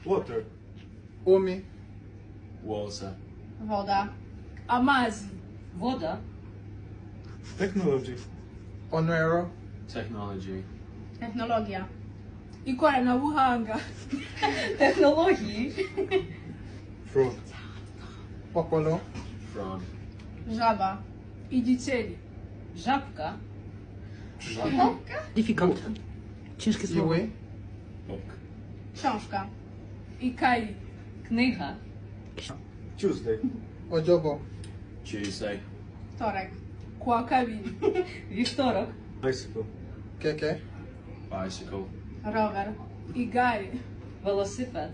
Water. Umi. Water. Woda. Amazi. Woda. Technology. Onwero. Technology. Technologia. Ikoranabuhanga. Technologii. Frog. Popolo. Frog. Żaba. Igiceri. Żabka. Difficult. Ciężkie słowo. Iwi. Book. Książka. Ikali. Knyga. Tuesday. Ojobo. Tuesday. Wtorek. Kuakabili. Wівторок. Bicycle. Keke. Bicycle. Rower. Igari. Велосипед.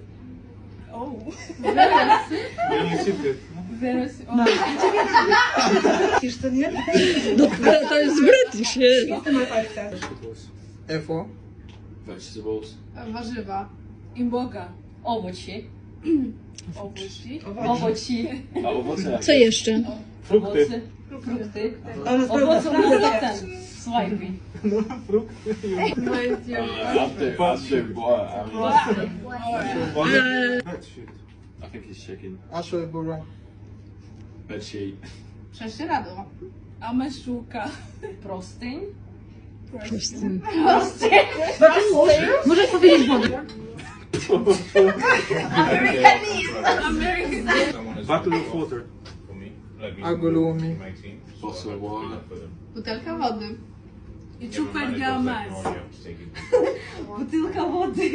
Oh. Velocipede. Verosi. Widzisz to nie? No, to jest British, nie? Vegetables. Efo. Vegetables. Warzywa. Imboga. Овочі. Owoci. Овочі. Oh, what's that? Co jeszcze? Frukty. Owoce. Frukty. Ale Owoce to ten. Swajbi. No, frukty. I'll do what? Bed sheet. I think it's chicken. Asho Ibura. Bed sheet. Prześcieradło. Amashuka. Простинь. Prostym. Простинь. Możesz powiedzieć wodę. Bottle of water. Agulumi. Bottle of water. Butelka wody. I czupek dla Amazi. Бутилка води.